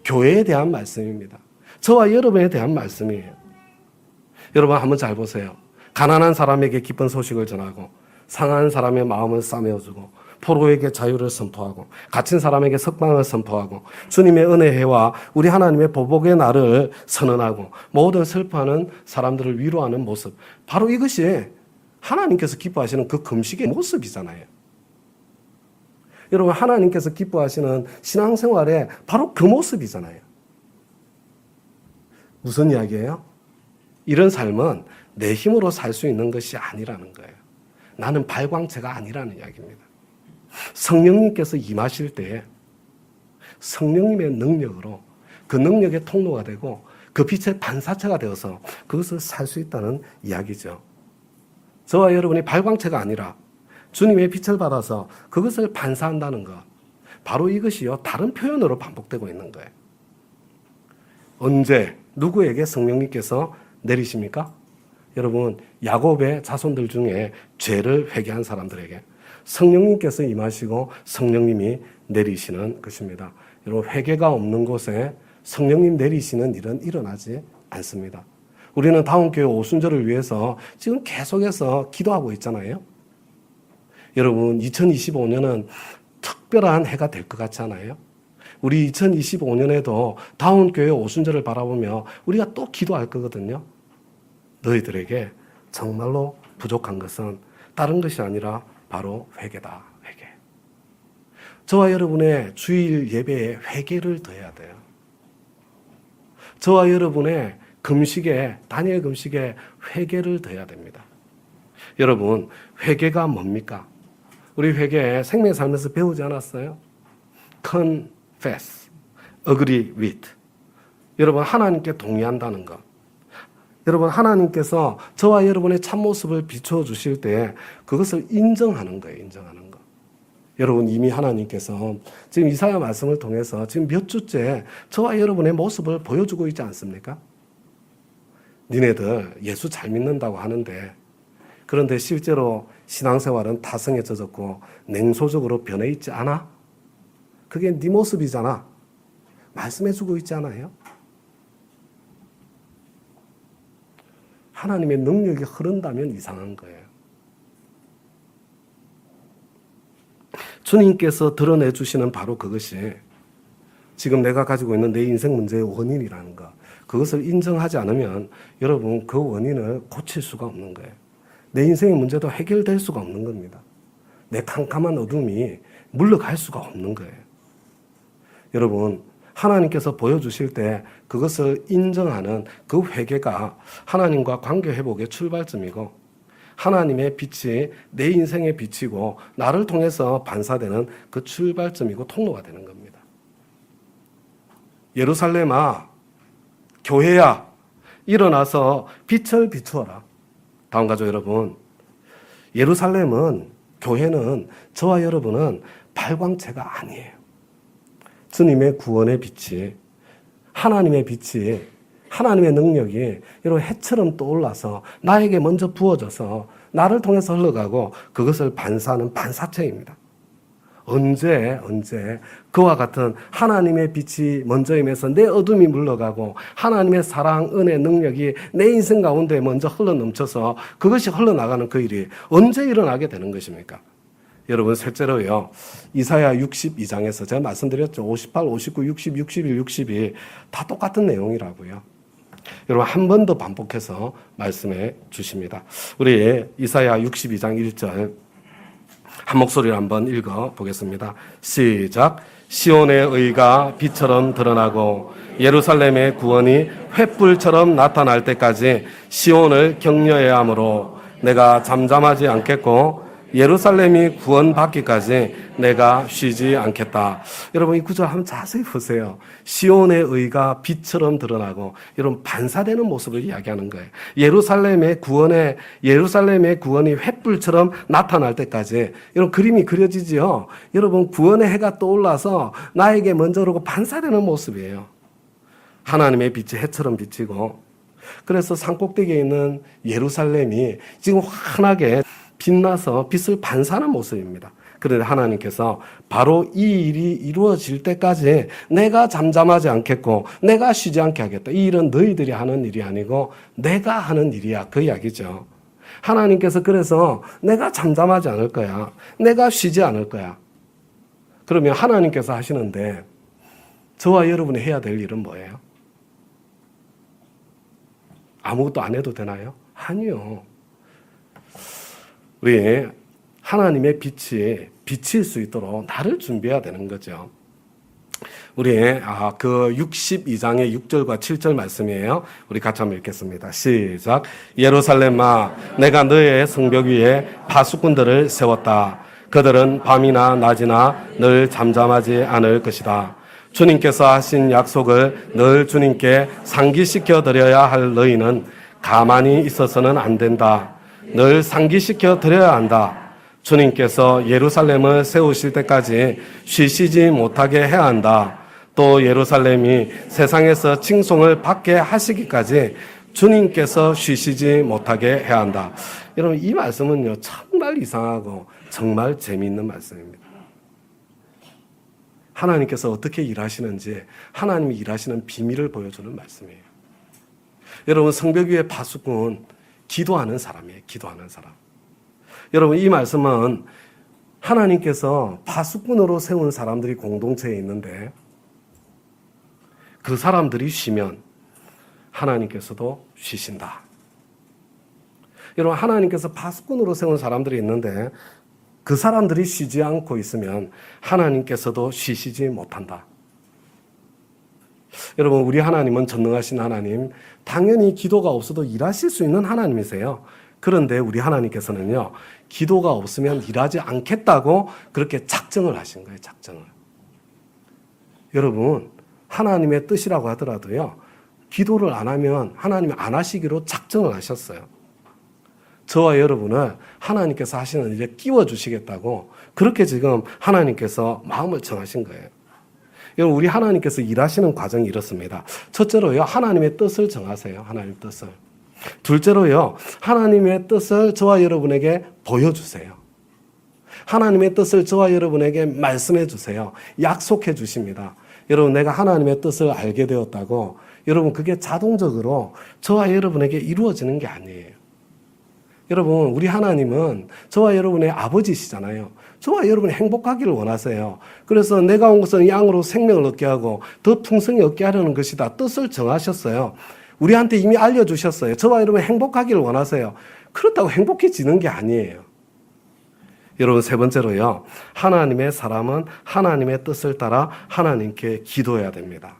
교회에 대한 말씀입니다. 저와 여러분에 대한 말씀이에요. 여러분 한번 잘 보세요. 가난한 사람에게 기쁜 소식을 전하고, 상한 사람의 마음을 싸매어주고, 포로에게 자유를 선포하고, 갇힌 사람에게 석방을 선포하고, 주님의 은혜와 우리 하나님의 보복의 날을 선언하고, 모든 슬퍼하는 사람들을 위로하는 모습, 바로 이것이 하나님께서 기뻐하시는 그 금식의 모습이잖아요. 여러분, 하나님께서 기뻐하시는 신앙생활의 바로 그 모습이잖아요. 무슨 이야기예요? 이런 삶은 내 힘으로 살 수 있는 것이 아니라는 거예요. 나는 발광체가 아니라는 이야기입니다. 성령님께서 임하실 때 성령님의 능력으로 그 능력의 통로가 되고 그 빛의 반사체가 되어서 그것을 살 수 있다는 이야기죠. 저와 여러분이 발광체가 아니라 주님의 빛을 받아서 그것을 반사한다는 것, 바로 이것이요, 다른 표현으로 반복되고 있는 거예요. 언제 누구에게 성령님께서 내리십니까? 여러분, 야곱의 자손들 중에 죄를 회개한 사람들에게 성령님께서 임하시고 성령님이 내리시는 것입니다. 여러분, 회개가 없는 곳에 성령님 내리시는 일은 일어나지 않습니다. 우리는 다운교회 오순절을 위해서 지금 계속해서 기도하고 있잖아요. 여러분, 2025년은 특별한 해가 될 것 같지 않아요? 우리 2025년에도 다운교회 오순절을 바라보며 우리가 또 기도할 거거든요. 너희들에게 정말로 부족한 것은 다른 것이 아니라 바로 회개다, 회개. 저와 여러분의 주일 예배에 회개를 더해야 돼요. 저와 여러분의 금식에, 다니엘 금식에 회개를 더해야 됩니다. 여러분, 회개가 뭡니까? 우리 회개 생명의 삶에서 배우지 않았어요? confess, agree with. 여러분, 하나님께 동의한다는 것. 여러분, 하나님께서 저와 여러분의 참모습을 비춰 주실 때 그것을 인정하는 거예요, 인정하는 것. 여러분, 이미 하나님께서 지금 이사야 말씀을 통해서 지금 몇 주째 저와 여러분의 모습을 보여주고 있지 않습니까? 니네들 예수 잘 믿는다고 하는데, 그런데 실제로 신앙생활은 타성에 젖었고 냉소적으로 변해 있지 않아? 그게 네 모습이잖아. 말씀해주고 있지 않아요? 하나님의 능력이 흐른다면 이상한 거예요. 주님께서 드러내 주시는 바로 그것이 지금 내가 가지고 있는 내 인생 문제의 원인이라는 것. 그것을 인정하지 않으면 여러분, 그 원인을 고칠 수가 없는 거예요. 내 인생의 문제도 해결될 수가 없는 겁니다. 내 캄캄한 어둠이 물러갈 수가 없는 거예요. 여러분, 하나님께서 보여주실 때 그것을 인정하는 그 회개가 하나님과 관계 회복의 출발점이고, 하나님의 빛이 내 인생의 빛이고 나를 통해서 반사되는 그 출발점이고 통로가 되는 겁니다. 예루살렘아, 교회야, 일어나서 빛을 비추어라. 다음 가족 여러분, 예루살렘은, 교회는, 저와 여러분은 발광체가 아니에요. 주님의 구원의 빛이, 하나님의 빛이, 하나님의 능력이 여러분 해처럼 떠올라서 나에게 먼저 부어져서 나를 통해서 흘러가고 그것을 반사하는 반사체입니다. 언제 그와 같은 하나님의 빛이 먼저 임해서 내 어둠이 물러가고 하나님의 사랑, 은혜, 능력이 내 인생 가운데 먼저 흘러넘쳐서 그것이 흘러나가는 그 일이 언제 일어나게 되는 것입니까? 여러분, 셋째로요, 이사야 62장에서 제가 말씀드렸죠. 58, 59, 60, 61, 62 다 똑같은 내용이라고요. 여러분, 한 번 더 반복해서 말씀해 주십니다. 우리 이사야 62장 1절 한 목소리로 한번 읽어 보겠습니다. 시작. 시온의 의가 빛처럼 드러나고 예루살렘의 구원이 횃불처럼 나타날 때까지 시온을 격려해야 하므로 내가 잠잠하지 않겠고 예루살렘이 구원받기까지 내가 쉬지 않겠다. 여러분 이 구절 한번 자세히 보세요. 시온의 의가 빛처럼 드러나고 여러분 반사되는 모습을 이야기하는 거예요. 예루살렘의 구원이 횃불처럼 나타날 때까지 여러분 그림이 그려지지요. 여러분 구원의 해가 떠올라서 나에게 먼저 오르고 반사되는 모습이에요. 하나님의 빛이 해처럼 비치고 그래서 산꼭대기에 있는 예루살렘이 지금 환하게 빛나서 빛을 반사하는 모습입니다. 그런데 하나님께서 바로 이 일이 이루어질 때까지 내가 잠잠하지 않겠고 내가 쉬지 않게 하겠다. 이 일은 너희들이 하는 일이 아니고 내가 하는 일이야. 그 이야기죠. 하나님께서 그래서 내가 잠잠하지 않을 거야. 내가 쉬지 않을 거야. 그러면 하나님께서 하시는데 저와 여러분이 해야 될 일은 뭐예요? 아무것도 안 해도 되나요? 아니요. 우리 하나님의 빛이 비칠 수 있도록 나를 준비해야 되는 거죠. 우리 그 62장의 6절과 7절 말씀이에요. 우리 같이 한번 읽겠습니다. 시작. 예루살렘아 내가 너의 성벽 위에 파수꾼들을 세웠다. 그들은 밤이나 낮이나 늘 잠잠하지 않을 것이다. 주님께서 하신 약속을 늘 주님께 상기시켜 드려야 할 너희는 가만히 있어서는 안 된다. 늘 상기시켜 드려야 한다. 주님께서 예루살렘을 세우실 때까지 쉬시지 못하게 해야 한다. 또 예루살렘이 세상에서 칭송을 받게 하시기까지 주님께서 쉬시지 못하게 해야 한다. 여러분 이 말씀은요 정말 이상하고 정말 재미있는 말씀입니다. 하나님께서 어떻게 일하시는지 하나님이 일하시는 비밀을 보여주는 말씀이에요. 여러분 성벽 위의 파수꾼 기도하는 사람이에요. 기도하는 사람. 여러분 이 말씀은 하나님께서 파수꾼으로 세운 사람들이 공동체에 있는데 그 사람들이 쉬면 하나님께서도 쉬신다. 여러분 하나님께서 파수꾼으로 세운 사람들이 있는데 그 사람들이 쉬지 않고 있으면 하나님께서도 쉬시지 못한다. 여러분 우리 하나님은 전능하신 하나님, 당연히 기도가 없어도 일하실 수 있는 하나님이세요. 그런데 우리 하나님께서는요 기도가 없으면 일하지 않겠다고 그렇게 작정을 하신 거예요. 작정을. 여러분 하나님의 뜻이라고 하더라도요 기도를 안 하면 하나님이 안 하시기로 작정을 하셨어요. 저와 여러분을 하나님께서 하시는 일에 끼워주시겠다고 그렇게 지금 하나님께서 마음을 정하신 거예요. 여러분 우리 하나님께서 일하시는 과정이 이렇습니다. 첫째로요 하나님의 뜻을 정하세요. 하나님의 뜻을. 둘째로요 하나님의 뜻을 저와 여러분에게 보여주세요. 하나님의 뜻을 저와 여러분에게 말씀해 주세요. 약속해 주십니다. 여러분 내가 하나님의 뜻을 알게 되었다고 여러분 그게 자동적으로 저와 여러분에게 이루어지는 게 아니에요. 여러분 우리 하나님은 저와 여러분의 아버지시잖아요. 저와 여러분이 행복하기를 원하세요. 그래서 내가 온 것은 양으로 생명을 얻게 하고 더 풍성히 얻게 하려는 것이다. 뜻을 정하셨어요. 우리한테 이미 알려주셨어요. 저와 여러분이 행복하기를 원하세요. 그렇다고 행복해지는 게 아니에요. 여러분 세 번째로요. 하나님의 사람은 하나님의 뜻을 따라 하나님께 기도해야 됩니다.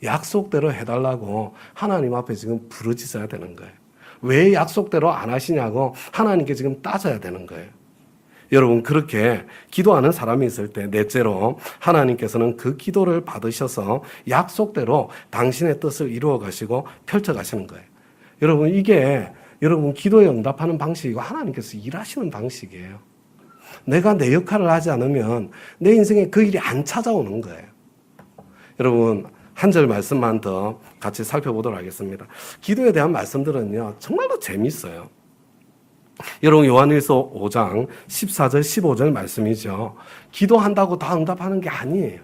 약속대로 해달라고 하나님 앞에 지금 부르짖어야 되는 거예요. 왜 약속대로 안 하시냐고 하나님께 지금 따져야 되는 거예요. 여러분 그렇게 기도하는 사람이 있을 때 넷째로 하나님께서는 그 기도를 받으셔서 약속대로 당신의 뜻을 이루어 가시고 펼쳐 가시는 거예요. 여러분 이게 여러분 기도에 응답하는 방식이고 하나님께서 일하시는 방식이에요. 내가 내 역할을 하지 않으면 내 인생에 그 일이 안 찾아오는 거예요. 여러분 한 절 말씀만 더 같이 살펴보도록 하겠습니다. 기도에 대한 말씀들은요 정말로 재미있어요. 여러분 요한일서 5장 14절 15절 말씀이죠. 기도한다고 다 응답하는 게 아니에요.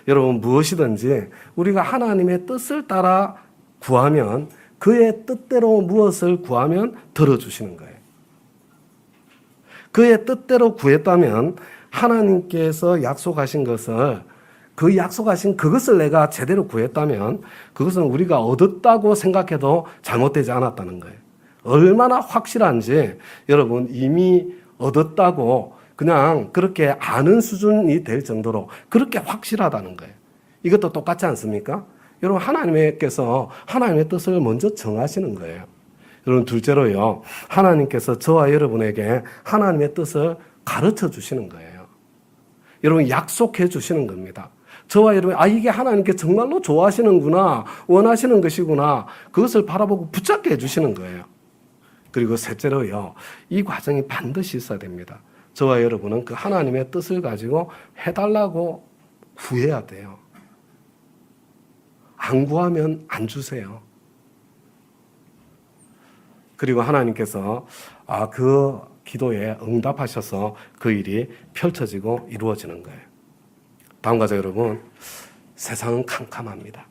여러분 무엇이든지 우리가 하나님의 뜻을 따라 구하면 그의 뜻대로 무엇을 구하면 들어주시는 거예요. 그의 뜻대로 구했다면 하나님께서 약속하신 것을 그 약속하신 그것을 내가 제대로 구했다면 그것은 우리가 얻었다고 생각해도 잘못되지 않았다는 거예요. 얼마나 확실한지 여러분 이미 얻었다고 그냥 그렇게 아는 수준이 될 정도로 그렇게 확실하다는 거예요. 이것도 똑같지 않습니까? 여러분 하나님께서 하나님의 뜻을 먼저 정하시는 거예요. 여러분, 둘째로요, 하나님께서 저와 여러분에게 하나님의 뜻을 가르쳐 주시는 거예요. 여러분, 약속해 주시는 겁니다. 저와 여러분, 이게 하나님께 정말로 좋아하시는구나, 원하시는 것이구나, 그것을 바라보고 붙잡게 해주시는 거예요. 그리고 셋째로요, 이 과정이 반드시 있어야 됩니다. 저와 여러분은 그 하나님의 뜻을 가지고 해달라고 구해야 돼요. 안 구하면 안 주세요. 그리고 하나님께서 그 기도에 응답하셔서 그 일이 펼쳐지고 이루어지는 거예요. 다음과 같이 여러분, 세상은 캄캄합니다.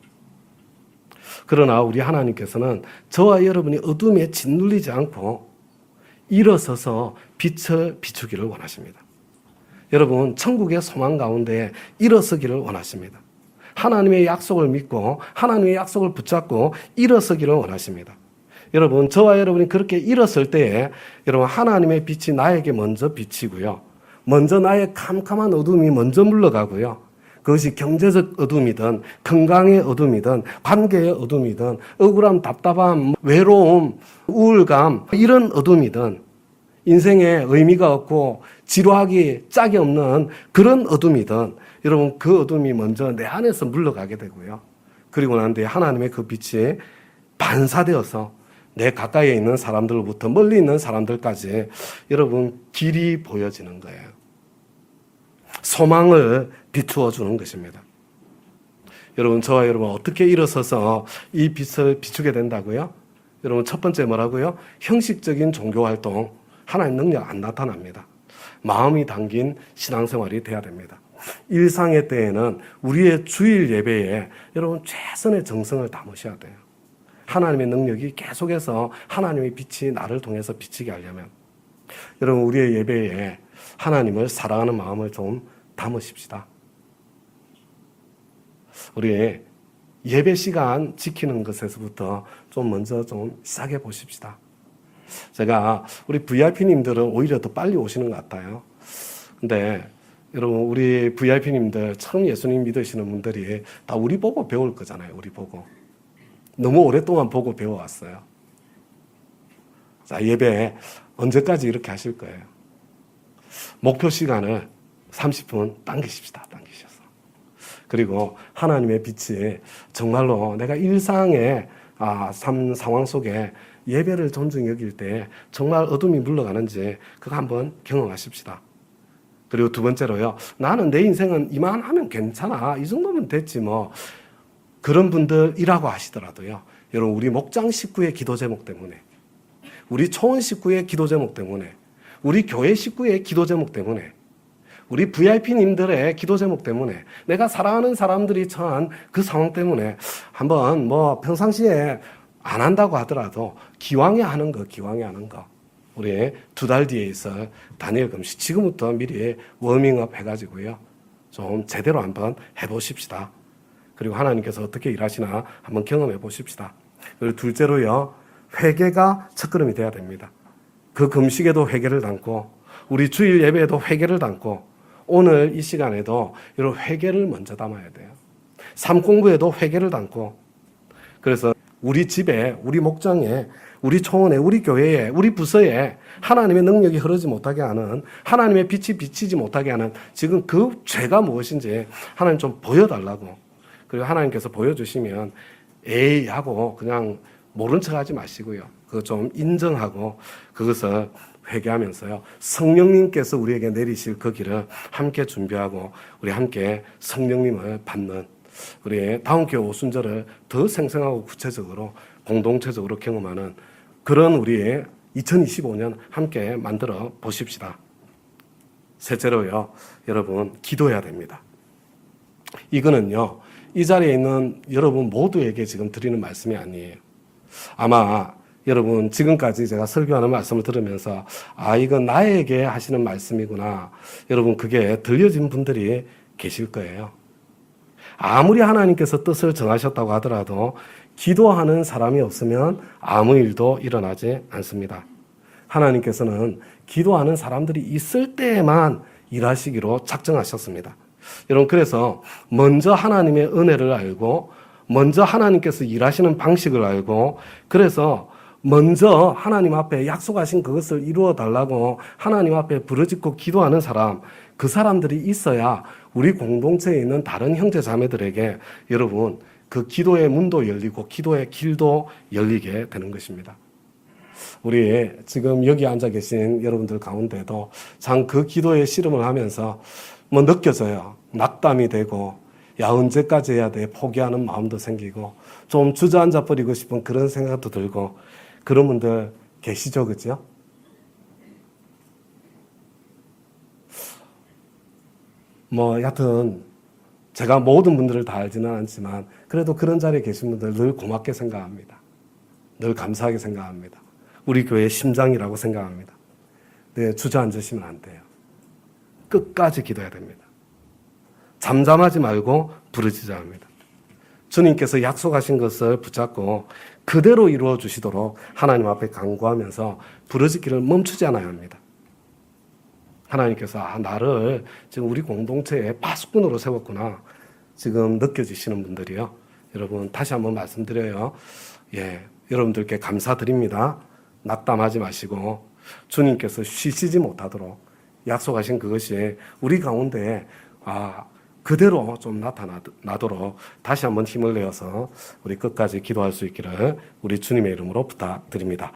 그러나 우리 하나님께서는 저와 여러분이 어둠에 짓눌리지 않고 일어서서 빛을 비추기를 원하십니다. 여러분, 천국의 소망 가운데 일어서기를 원하십니다. 하나님의 약속을 믿고 하나님의 약속을 붙잡고 일어서기를 원하십니다. 여러분, 저와 여러분이 그렇게 일어설 때에 여러분, 하나님의 빛이 나에게 먼저 비치고요. 먼저 나의 캄캄한 어둠이 먼저 물러가고요. 그것이 경제적 어둠이든 건강의 어둠이든 관계의 어둠이든 억울함, 답답함, 외로움, 우울감 이런 어둠이든 인생에 의미가 없고 지루하기 짝이 없는 그런 어둠이든 여러분, 그 어둠이 먼저 내 안에서 물러가게 되고요. 그리고 난 뒤에 하나님의 그 빛이 반사되어서 내 가까이에 있는 사람들로부터 멀리 있는 사람들까지 여러분, 길이 보여지는 거예요. 소망을 비추어 주는 것입니다. 여러분, 저와 여러분 어떻게 일어서서 이 빛을 비추게 된다고요? 여러분, 첫 번째 뭐라고요? 형식적인 종교활동, 하나님 능력 안 나타납니다. 마음이 담긴 신앙생활이 돼야 됩니다. 일상의 때에는 우리의 주일 예배에 여러분 최선의 정성을 담으셔야 돼요. 하나님의 능력이 계속해서 하나님의 빛이 나를 통해서 비치게 하려면 여러분, 우리의 예배에 하나님을 사랑하는 마음을 좀 담으십시다. 우리 예배 시간 지키는 것에서부터 좀 먼저 좀 시작해 보십시다. 제가 우리 VIP님들은 오히려 더 빨리 오시는 것 같아요. 근데 여러분, 우리 VIP님들 처음 예수님 믿으시는 분들이 다 우리 보고 배울 거잖아요. 우리 보고. 너무 오랫동안 보고 배워왔어요. 자, 예배 언제까지 이렇게 하실 거예요? 목표 시간을 30분 당기십시다. 당기셔서. 그리고 하나님의 빛이 정말로 내가 일상의 삶 상황 속에 예배를 존중히 여길 때 정말 어둠이 물러가는지 그거 한번 경험하십시다. 그리고 두 번째로요, 나는 내 인생은 이만하면 괜찮아, 이 정도면 됐지 뭐, 그런 분들이라고 하시더라도요, 여러분, 우리 목장 식구의 기도 제목 때문에, 우리 초원 식구의 기도 제목 때문에, 우리 교회 식구의 기도 제목 때문에, 우리 VIP님들의 기도 제목 때문에, 내가 사랑하는 사람들이 처한 그 상황 때문에 한번 뭐 평상시에 안 한다고 하더라도 기왕에 하는 거, 우리 2달 뒤에 있을 다니엘 금식 지금부터 미리 워밍업 해가지고요, 좀 제대로 한번 해보십시다. 그리고 하나님께서 어떻게 일하시나 한번 경험해 보십시다. 그리고 둘째로요, 회개가 첫걸음이 돼야 됩니다. 그 금식에도 회개를 담고 우리 주일 예배에도 회개를 담고 오늘 이 시간에도 이런 회개를 먼저 담아야 돼요. 삶 공부에도 회개를 담고, 그래서 우리 집에, 우리 목장에, 우리 초원에, 우리 교회에, 우리 부서에 하나님의 능력이 흐르지 못하게 하는, 하나님의 빛이 비치지 못하게 하는 지금 그 죄가 무엇인지 하나님 좀 보여달라고. 그리고 하나님께서 보여주시면 에이 하고 그냥 모른 척 하지 마시고요. 그거 좀 인정하고 그것을 회개하면서요, 성령님께서 우리에게 내리실 그 길을 함께 준비하고 우리 함께 성령님을 받는 우리 다음 교회 오순절을 더 생생하고 구체적으로 공동체적으로 경험하는 그런 우리의 2025년 함께 만들어 보십시다. 셋째로요, 여러분 기도해야 됩니다. 이거는요, 이 자리에 있는 여러분 모두에게 지금 드리는 말씀이 아니에요. 아마 여러분 지금까지 제가 설교하는 말씀을 들으면서 이건 나에게 하시는 말씀이구나, 여러분 그게 들려진 분들이 계실 거예요. 아무리 하나님께서 뜻을 정하셨다고 하더라도 기도하는 사람이 없으면 아무 일도 일어나지 않습니다. 하나님께서는 기도하는 사람들이 있을 때에만 일하시기로 작정하셨습니다. 여러분, 그래서 먼저 하나님의 은혜를 알고 먼저 하나님께서 일하시는 방식을 알고, 그래서 먼저 하나님 앞에 약속하신 그것을 이루어 달라고 하나님 앞에 부르짖고 기도하는 사람, 그 사람들이 있어야 우리 공동체에 있는 다른 형제 자매들에게 여러분 그 기도의 문도 열리고 기도의 길도 열리게 되는 것입니다. 우리 지금 여기 앉아 계신 여러분들 가운데도 참 그 기도의 씨름을 하면서 뭐 느껴져요. 낙담이 되고 야 언제까지 해야 돼 포기하는 마음도 생기고 좀 주저앉아 버리고 싶은 그런 생각도 들고 그런 분들 계시죠, 그죠? 뭐 여하튼 제가 모든 분들을 다 알지는 않지만 그래도 그런 자리에 계신 분들 늘 고맙게 생각합니다. 늘 감사하게 생각합니다. 우리 교회의 심장이라고 생각합니다. 네, 주저앉으시면 안 돼요. 끝까지 기도해야 됩니다. 잠잠하지 말고 부르짖어야 합니다. 주님께서 약속하신 것을 붙잡고 그대로 이루어 주시도록 하나님 앞에 간구하면서 부르짖기를 멈추지 않아야 합니다. 하나님께서 나를 지금 우리 공동체의 파수꾼으로 세웠구나 지금 느껴지시는 분들이요. 여러분 다시 한번 말씀드려요. 여러분들께 감사드립니다. 낙담하지 마시고 주님께서 쉬시지 못하도록 약속하신 그것이 우리 가운데 그대로 좀 나타나도록 다시 한번 힘을 내어서 우리 끝까지 기도할 수 있기를 우리 주님의 이름으로 부탁드립니다.